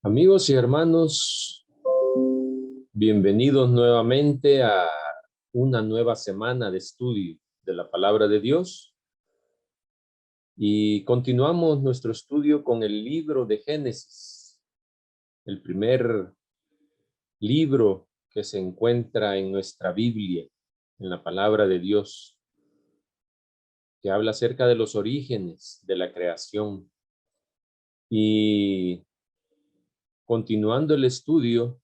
Amigos y hermanos, bienvenidos nuevamente a una nueva semana de estudio de la palabra de Dios y continuamos nuestro estudio con el libro de Génesis, el primer libro que se encuentra en nuestra Biblia, en la palabra de Dios, que habla acerca de los orígenes de la creación. Y continuando el estudio,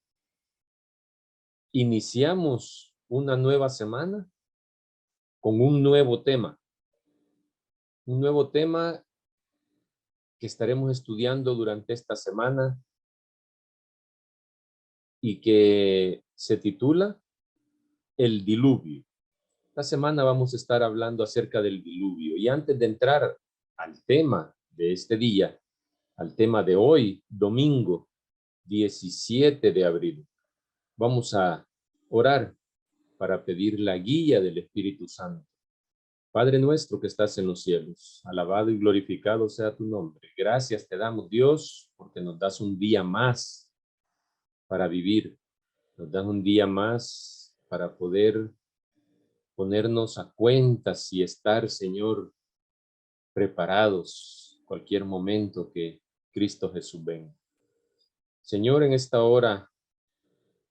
iniciamos una nueva semana con un nuevo tema que estaremos estudiando durante esta semana y que se titula El Diluvio. Esta semana vamos a estar hablando acerca del diluvio. Y antes de entrar al tema de este día, al tema de hoy, domingo 17 de abril, vamos a orar para pedir la guía del Espíritu Santo. Padre nuestro que estás en los cielos, alabado y glorificado sea tu nombre. Gracias te damos, Dios, porque nos das un día más para vivir. Nos das un día más para poder ponernos a cuentas y estar, Señor, preparados cualquier momento que Cristo Jesús venga. Señor, en esta hora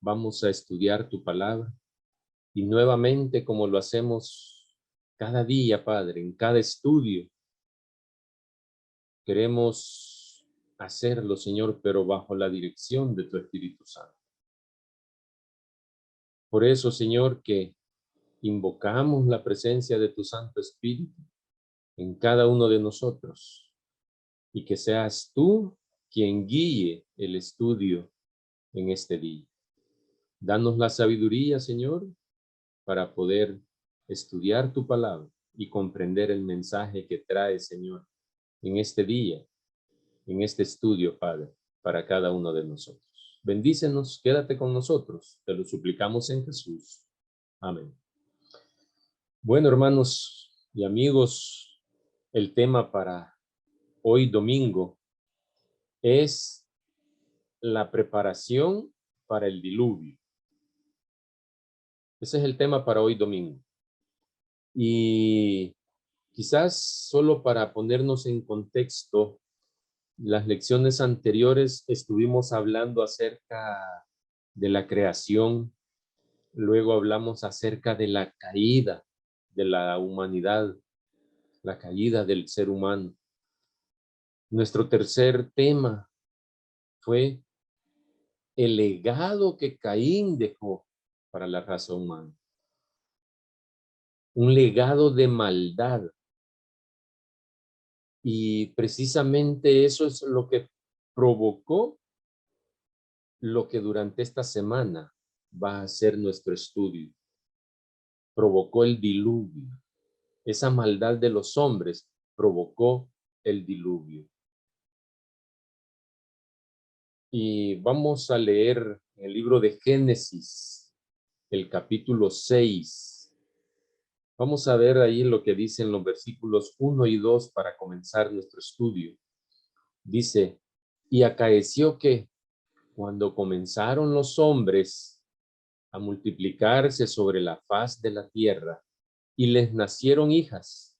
vamos a estudiar tu palabra y nuevamente, como lo hacemos cada día, Padre, en cada estudio, queremos hacerlo, Señor, pero bajo la dirección de tu Espíritu Santo. Por eso, Señor, que invocamos la presencia de tu Santo Espíritu en cada uno de nosotros y que seas tú quien guíe el estudio en este día. Danos la sabiduría, Señor, para poder estudiar tu palabra y comprender el mensaje que trae, Señor, en este día, en este estudio, Padre, para cada uno de nosotros. Bendícenos, quédate con nosotros, te lo suplicamos en Jesús. Amén. Bueno, hermanos y amigos, el tema para hoy domingo es la preparación para el diluvio. Ese es el tema para hoy domingo. Y quizás solo para ponernos en contexto, las lecciones anteriores estuvimos hablando acerca de la creación, luego hablamos acerca de la caída de la humanidad, la caída del ser humano. Nuestro tercer tema fue el legado que Caín dejó para la raza humana. Un legado de maldad. Y precisamente eso es lo que provocó lo que durante esta semana va a ser nuestro estudio. Provocó el diluvio. Esa maldad de los hombres provocó el diluvio. Y vamos a leer el libro de Génesis, el capítulo 6. Vamos a ver ahí lo que dicen los versículos 1 y 2 para comenzar nuestro estudio. Dice, y acaeció que cuando comenzaron los hombres a multiplicarse sobre la faz de la tierra y les nacieron hijas.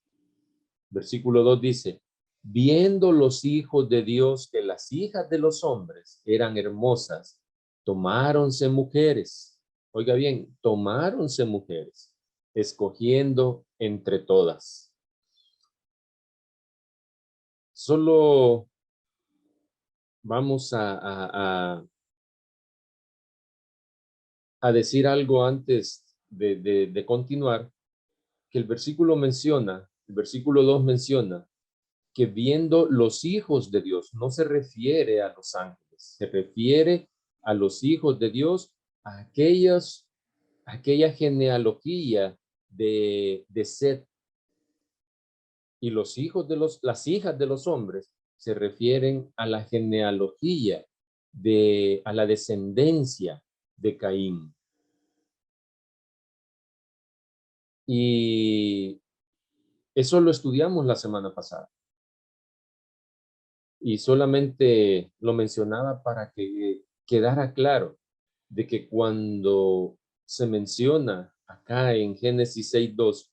Versículo 2 dice, viendo los hijos de Dios que las hijas de los hombres eran hermosas, tomáronse mujeres. Oiga bien, tomáronse mujeres, escogiendo entre todas. Solo vamos a decir algo antes de continuar, que el versículo 2 menciona que viendo los hijos de Dios, no se refiere a los ángeles, se refiere a los hijos de Dios, a aquella genealogía de Set, y los hijos las hijas de los hombres se refieren a la genealogía a la descendencia de Caín. Y eso lo estudiamos la semana pasada. y solamente lo mencionaba para que quedara claro de que cuando se menciona acá en Génesis 6:2,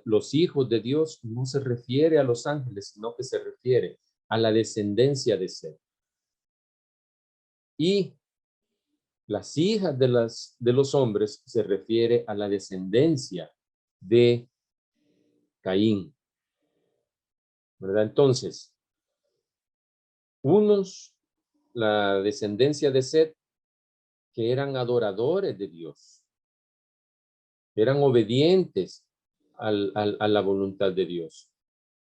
los hijos de Dios no se refiere a los ángeles, sino que se refiere a la descendencia de Seth. Y las hijas de los hombres se refiere a la descendencia de Caín, ¿verdad? Entonces, unos, la descendencia de Seth, que eran adoradores de Dios, eran obedientes a la voluntad de Dios.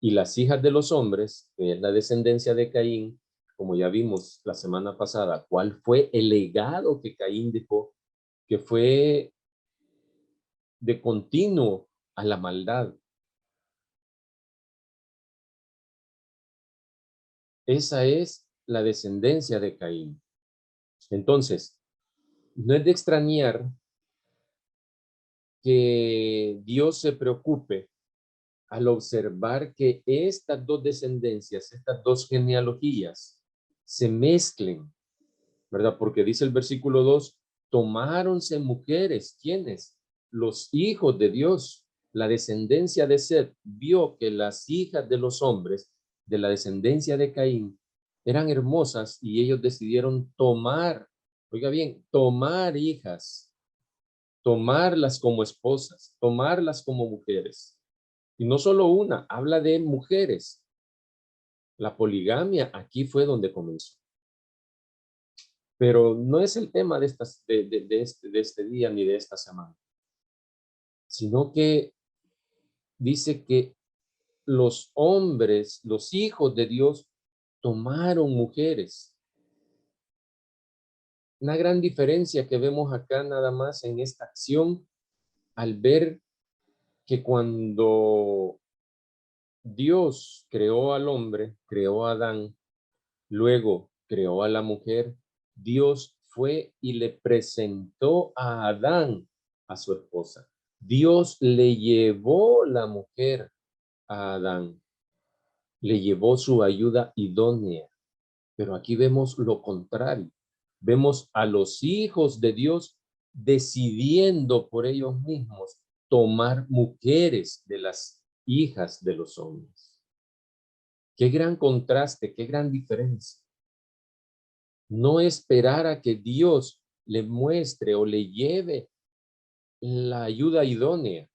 Y las hijas de los hombres, que es la descendencia de Caín, como ya vimos la semana pasada, cuál fue el legado que Caín dejó, que fue de continuo a la maldad. Esa es la descendencia de Caín. Entonces, no es de extrañar que Dios se preocupe al observar que estas dos descendencias, estas dos genealogías, se mezclen, ¿verdad? Porque dice el versículo 2, tomáronse mujeres, ¿quiénes? Los hijos de Dios. La descendencia de Seth vio que las hijas de los hombres de la descendencia de Caín eran hermosas y ellos decidieron tomar, oiga bien, tomar hijas, tomarlas como esposas, tomarlas como mujeres. Y no solo una, habla de mujeres. La poligamia aquí fue donde comenzó. Pero no es el tema de este día ni de esta semana, sino que dice que los hombres, los hijos de Dios, tomaron mujeres. Una gran diferencia que vemos acá nada más en esta acción al ver que cuando Dios creó al hombre, creó a Adán, luego creó a la mujer, Dios fue y le presentó a Adán a su esposa. Dios le llevó la mujer a Adán, le llevó su ayuda idónea. Pero aquí vemos lo contrario. Vemos a los hijos de Dios decidiendo por ellos mismos tomar mujeres de las hijas de los hombres. Qué gran contraste, qué gran diferencia. No esperar a que Dios le muestre o le lleve la ayuda idónea.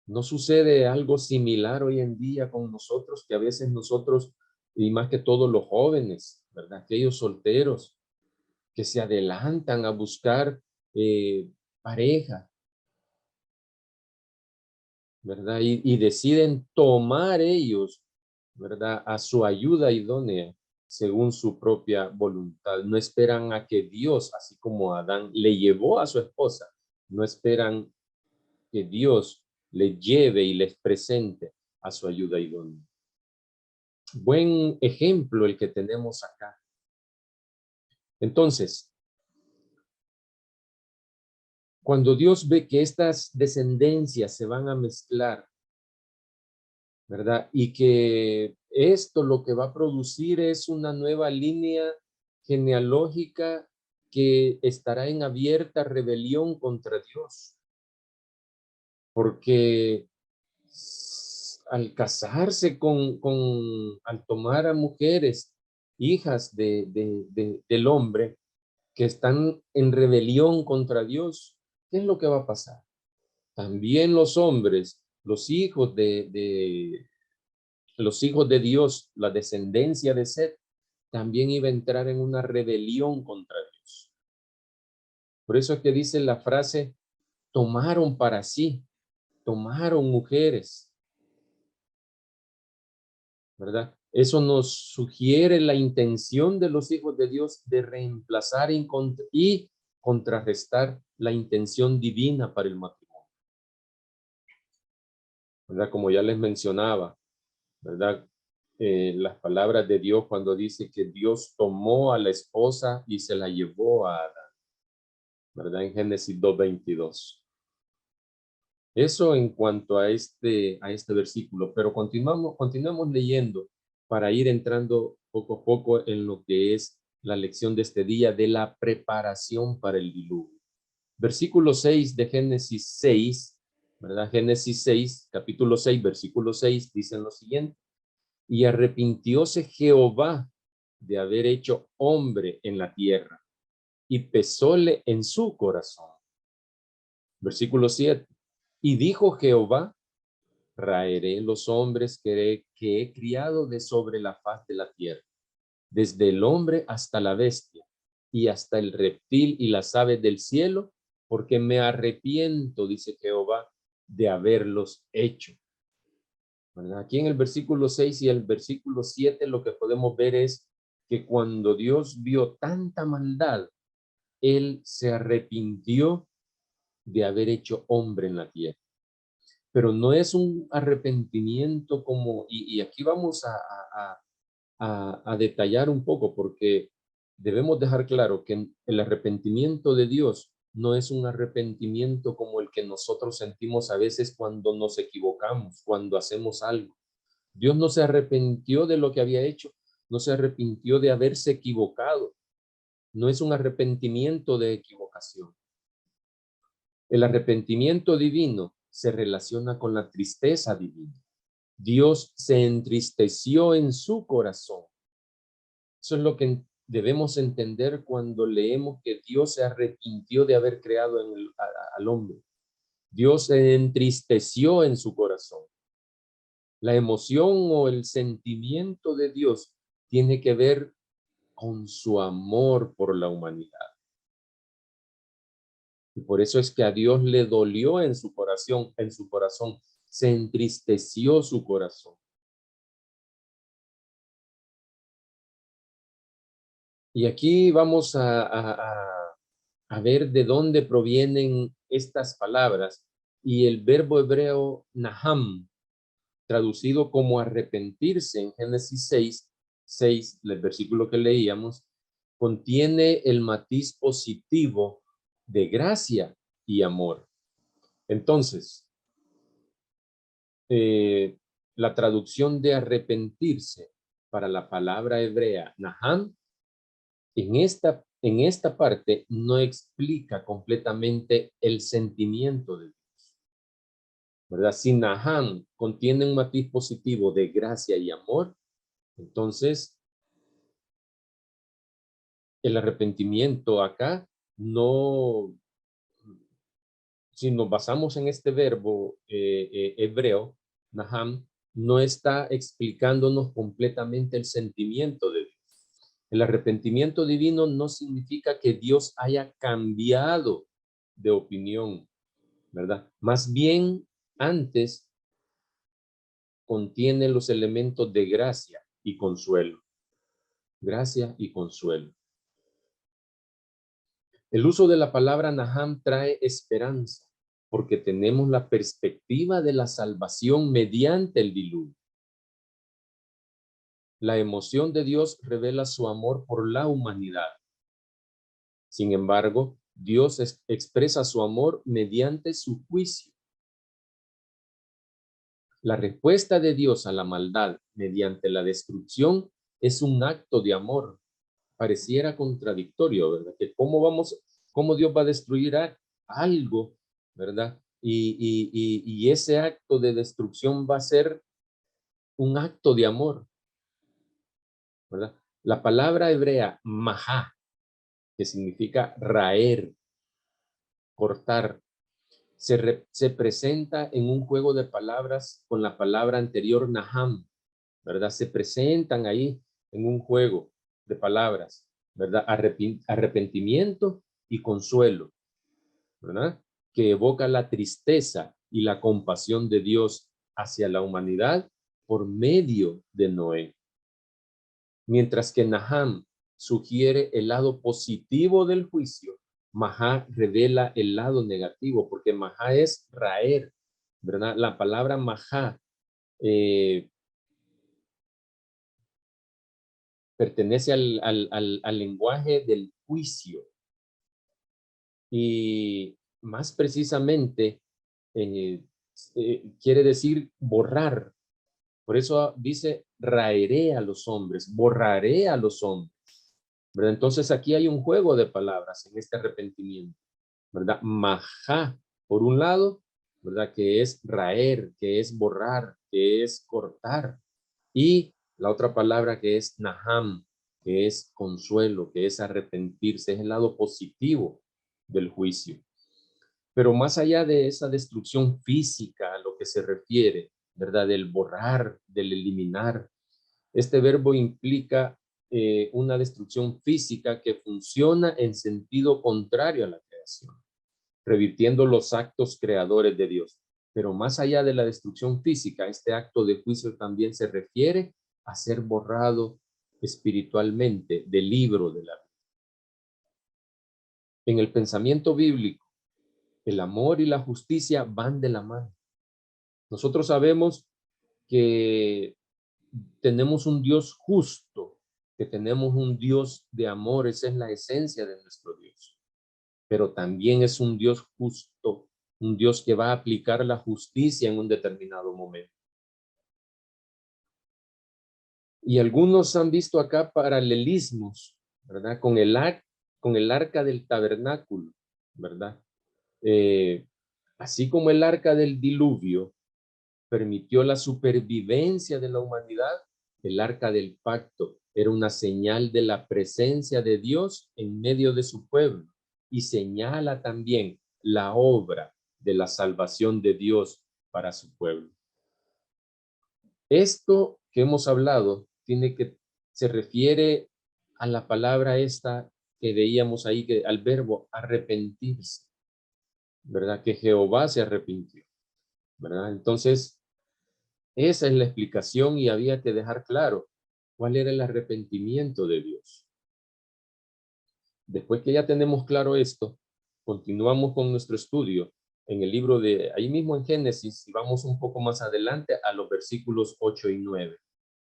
¿No sucede algo similar hoy en día con nosotros, que a veces nosotros, y más que todos los jóvenes, ¿verdad? Aquellos solteros que se adelantan a buscar pareja, ¿verdad? Y deciden tomar ellos, ¿verdad? A su ayuda idónea según su propia voluntad. No esperan a que Dios, así como Adán le llevó a su esposa, no esperan que Dios les lleve y les presente a su ayuda idónea. Buen ejemplo el que tenemos acá. Entonces, cuando Dios ve que estas descendencias se van a mezclar, ¿verdad? Y que esto lo que va a producir es una nueva línea genealógica que estará en abierta rebelión contra Dios. Porque al casarse al tomar a mujeres, hijas del hombre, que están en rebelión contra Dios, ¿qué es lo que va a pasar? También los hombres, los hijos de Dios, la descendencia de Seth, también iba a entrar en una rebelión contra Dios. Por eso es que dice la frase, tomaron para sí, tomaron mujeres, ¿verdad? Eso nos sugiere la intención de los hijos de Dios de reemplazar y contrarrestar la intención divina para el matrimonio, ¿verdad? Como ya les mencionaba, ¿verdad? Las palabras de Dios cuando dice que Dios tomó a la esposa y se la llevó a Adán, ¿verdad? En Génesis 2:22. Eso en cuanto a este versículo, pero continuamos leyendo para ir entrando poco a poco en lo que es la lección de este día de la preparación para el diluvio. Versículo 6 de Génesis 6, ¿verdad? Génesis 6, capítulo 6, versículo 6, dicen lo siguiente: y arrepintióse Jehová de haber hecho hombre en la tierra, y pesóle en su corazón. Versículo 7, y dijo Jehová: raeré los hombres que he criado de sobre la faz de la tierra, desde el hombre hasta la bestia, y hasta el reptil y las aves del cielo, porque me arrepiento, dice Jehová, de haberlos hecho. ¿Verdad? Aquí en el versículo 6 y el versículo 7 lo que podemos ver es que cuando Dios vio tanta maldad, Él se arrepintió de haber hecho hombre en la tierra. Pero no es un arrepentimiento como, y aquí vamos a detallar un poco, porque debemos dejar claro que el arrepentimiento de Dios no es un arrepentimiento como el que nosotros sentimos a veces cuando nos equivocamos, cuando hacemos algo. Dios no se arrepintió de lo que había hecho, no se arrepintió de haberse equivocado. No es un arrepentimiento de equivocación. El arrepentimiento divino se relaciona con la tristeza divina. Dios se entristeció en su corazón. Eso es lo que debemos entender cuando leemos que Dios se arrepintió de haber creado al hombre. Dios se entristeció en su corazón. La emoción o el sentimiento de Dios tiene que ver con su amor por la humanidad. Y por eso es que a Dios le dolió en su corazón, se entristeció su corazón. Y aquí vamos a ver de dónde provienen estas palabras. Y el verbo hebreo naham, traducido como arrepentirse en Génesis 6, el versículo que leíamos, contiene el matiz positivo de gracia y amor. Entonces, la traducción de arrepentirse para la palabra hebrea naham, en esta parte no explica completamente el sentimiento de Dios, ¿verdad? Si naham contiene un matiz positivo de gracia y amor, entonces el arrepentimiento acá no, si nos basamos en este verbo hebreo, naham, no está explicándonos completamente el sentimiento de Dios. El arrepentimiento divino no significa que Dios haya cambiado de opinión, ¿verdad? Más bien, antes contiene los elementos de gracia y consuelo. Gracia y consuelo. El uso de la palabra naham trae esperanza, porque tenemos la perspectiva de la salvación mediante el diluvio. La emoción de Dios revela su amor por la humanidad. Sin embargo, Dios expresa su amor mediante su juicio. La respuesta de Dios a la maldad mediante la destrucción es un acto de amor. Pareciera contradictorio, ¿verdad? Que cómo Dios va a destruir algo, ¿verdad? Y ese acto de destrucción va a ser un acto de amor, ¿verdad? La palabra hebrea mahá, que significa raer, cortar, se presenta en un juego de palabras con la palabra anterior naham, ¿verdad? Se presentan ahí en un juego de palabras, ¿verdad? Arrepentimiento y consuelo, ¿verdad? Que evoca la tristeza y la compasión de Dios hacia la humanidad por medio de Noé. Mientras que Naham sugiere el lado positivo del juicio, Mahá revela el lado negativo, porque Mahá es raer, ¿verdad? La palabra Mahá pertenece al lenguaje del juicio y más precisamente quiere decir borrar, Por eso dice, raeré a los hombres, borraré a los hombres, ¿verdad? Entonces aquí hay un juego de palabras en este arrepentimiento, ¿verdad? Majá, por un lado, ¿verdad? Que es raer, que es borrar, que es cortar. Y la otra palabra que es naham, que es consuelo, que es arrepentirse, es el lado positivo del juicio. Pero más allá de esa destrucción física a lo que se refiere, ¿verdad? Del borrar, del eliminar, este verbo implica una destrucción física que funciona en sentido contrario a la creación, revirtiendo los actos creadores de Dios. Pero más allá de la destrucción física, este acto de juicio también se refiere a ser borrado espiritualmente del libro de la vida. En el pensamiento bíblico, el amor y la justicia van de la mano. Nosotros sabemos que tenemos un Dios justo, que tenemos un Dios de amor, esa es la esencia de nuestro Dios. Pero también es un Dios justo, un Dios que va a aplicar la justicia en un determinado momento. Y algunos han visto acá paralelismos, ¿verdad? Con el arca del tabernáculo, ¿verdad? Eh, Así como el arca del diluvio permitió la supervivencia de la humanidad, el arca del pacto era una señal de la presencia de Dios en medio de su pueblo y señala también la obra de la salvación de Dios para su pueblo. Esto que hemos hablado se refiere a la palabra esta que veíamos ahí, al verbo arrepentirse, ¿verdad? Que Jehová se arrepintió, ¿verdad? Entonces, esa es la explicación y había que dejar claro cuál era el arrepentimiento de Dios. Después que ya tenemos claro esto, continuamos con nuestro estudio en el libro de, ahí mismo en Génesis, y vamos un poco más adelante a los versículos 8 y 9,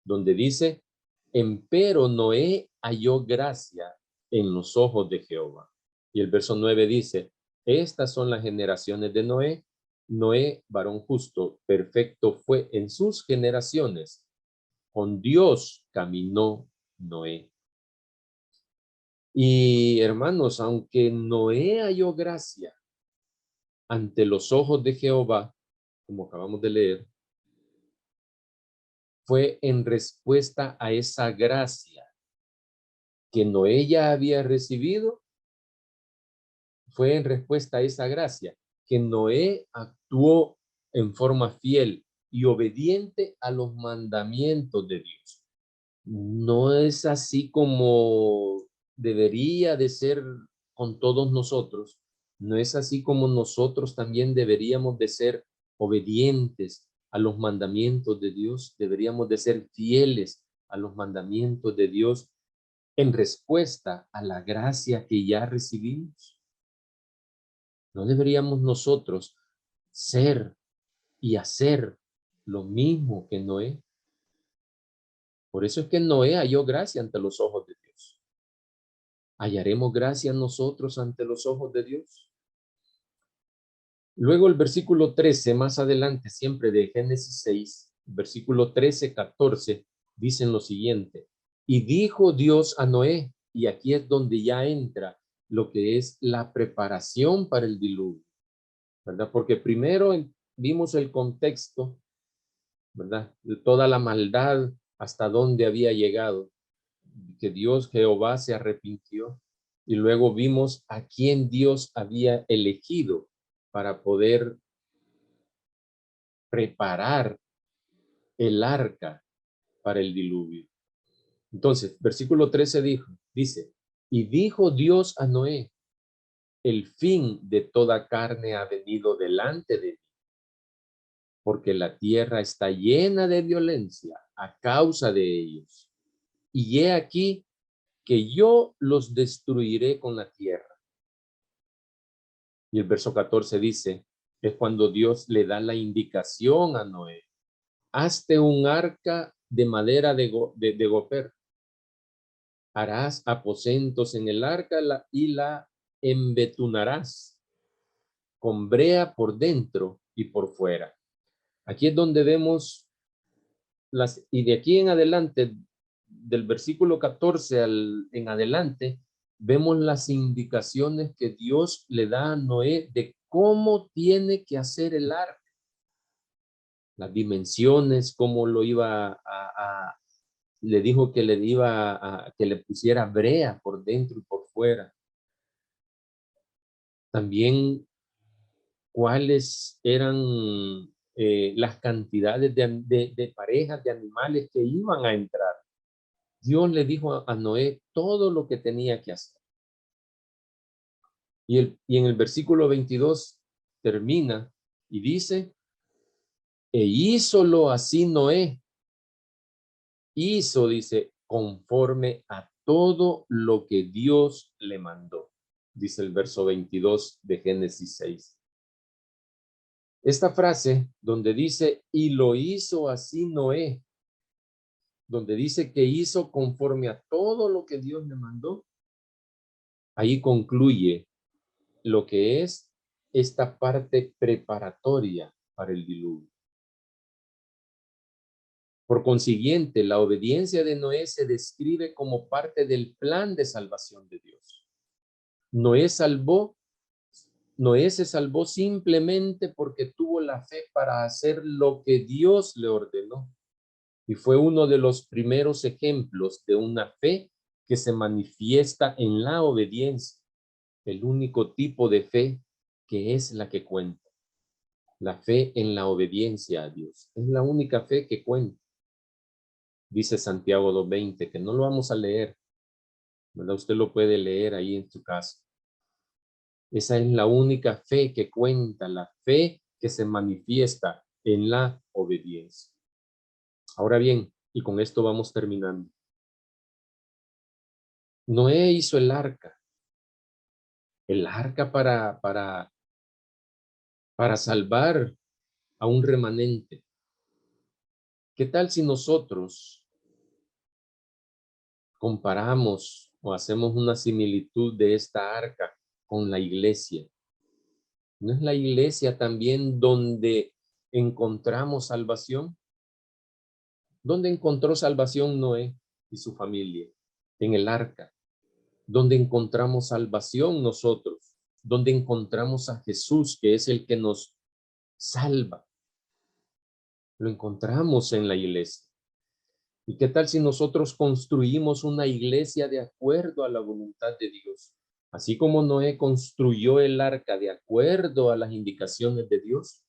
donde dice, empero Noé halló gracia en los ojos de Jehová. Y el verso 9 dice, estas son las generaciones de Noé. Noé, varón justo, perfecto fue en sus generaciones. Con Dios caminó Noé. Y hermanos, aunque Noé halló gracia ante los ojos de Jehová, como acabamos de leer, fue en respuesta a esa gracia que Noé ya había recibido, fue en respuesta a esa gracia que Noé actuó en forma fiel y obediente a los mandamientos de Dios. No es así como debería de ser con todos nosotros. No es así como nosotros también deberíamos de ser obedientes a los mandamientos de Dios. Deberíamos de ser fieles a los mandamientos de Dios en respuesta a la gracia que ya recibimos. No deberíamos nosotros ser y hacer lo mismo que Noé. Por eso es que Noé halló gracia ante los ojos de Dios. ¿Hallaremos gracia nosotros ante los ojos de Dios? Luego el versículo 13, más adelante, siempre de Génesis 6, versículo 13, 14, dicen lo siguiente. Y dijo Dios a Noé, y aquí es donde ya entra lo que es la preparación para el diluvio, ¿verdad? Porque primero vimos el contexto, ¿verdad? De toda la maldad hasta dónde había llegado, que Dios Jehová se arrepintió y luego vimos a quién Dios había elegido para poder preparar el arca para el diluvio. Entonces, versículo 13 dice, y dijo Dios a Noé, el fin de toda carne ha venido delante de mí, porque la tierra está llena de violencia a causa de ellos. Y he aquí que yo los destruiré con la tierra. Y el verso 14 dice, es cuando Dios le da la indicación a Noé, hazte un arca de madera de goper, harás aposentos en el arca y la embetunarás con brea por dentro y por fuera. Aquí es donde vemos y de aquí en adelante, del versículo 14 en adelante, vemos las indicaciones que Dios le da a Noé de cómo tiene que hacer el arca. Las dimensiones, cómo lo iba le dijo que que le pusiera brea por dentro y por fuera. También cuáles eran las cantidades de parejas de animales que iban a entrar. Dios le dijo a Noé todo lo que tenía que hacer. Y en el versículo 22 termina y dice, e hízolo así Noé. Dice, conforme a todo lo que Dios le mandó. Dice el verso 22 de Génesis 6. Esta frase donde dice, y lo hizo así Noé, donde dice que hizo conforme a todo lo que Dios le mandó, ahí concluye lo que es esta parte preparatoria para el diluvio. Por consiguiente, la obediencia de Noé se describe como parte del plan de salvación de Dios. Noé se salvó simplemente porque tuvo la fe para hacer lo que Dios le ordenó. Y fue uno de los primeros ejemplos de una fe que se manifiesta en la obediencia, el único tipo de fe que es la que cuenta. La fe en la obediencia a Dios. Es la única fe que cuenta. Dice Santiago 2:20, que no lo vamos a leer, ¿verdad? Usted lo puede leer ahí en su casa. Esa es la única fe que cuenta, la fe que se manifiesta en la obediencia. Ahora bien, y con esto vamos terminando. Noé hizo el arca para salvar a un remanente. ¿Qué tal si nosotros comparamos o hacemos una similitud de esta arca con la iglesia? ¿No es la iglesia también donde encontramos salvación? ¿Dónde encontró salvación Noé y su familia? En el arca. ¿Dónde encontramos salvación nosotros? ¿Dónde encontramos a Jesús, que es el que nos salva? Lo encontramos en la iglesia. ¿Y qué tal si nosotros construimos una iglesia de acuerdo a la voluntad de Dios? Así como Noé construyó el arca de acuerdo a las indicaciones de Dios,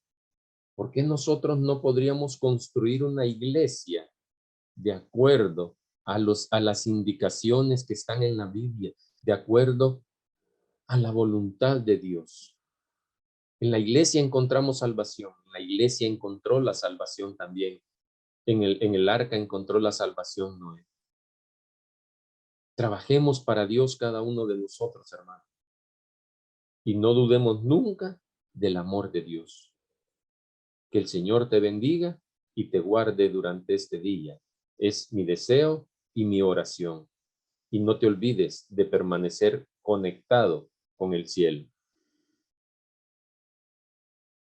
¿por qué nosotros no podríamos construir una iglesia de acuerdo a las indicaciones que están en la Biblia, de acuerdo a la voluntad de Dios? En la iglesia encontramos salvación, en la iglesia encontró la salvación también, en el arca encontró la salvación Noé. Trabajemos para Dios cada uno de nosotros, hermanos, y no dudemos nunca del amor de Dios. Que el Señor te bendiga y te guarde durante este día. Es mi deseo y mi oración. Y no te olvides de permanecer conectado con el cielo.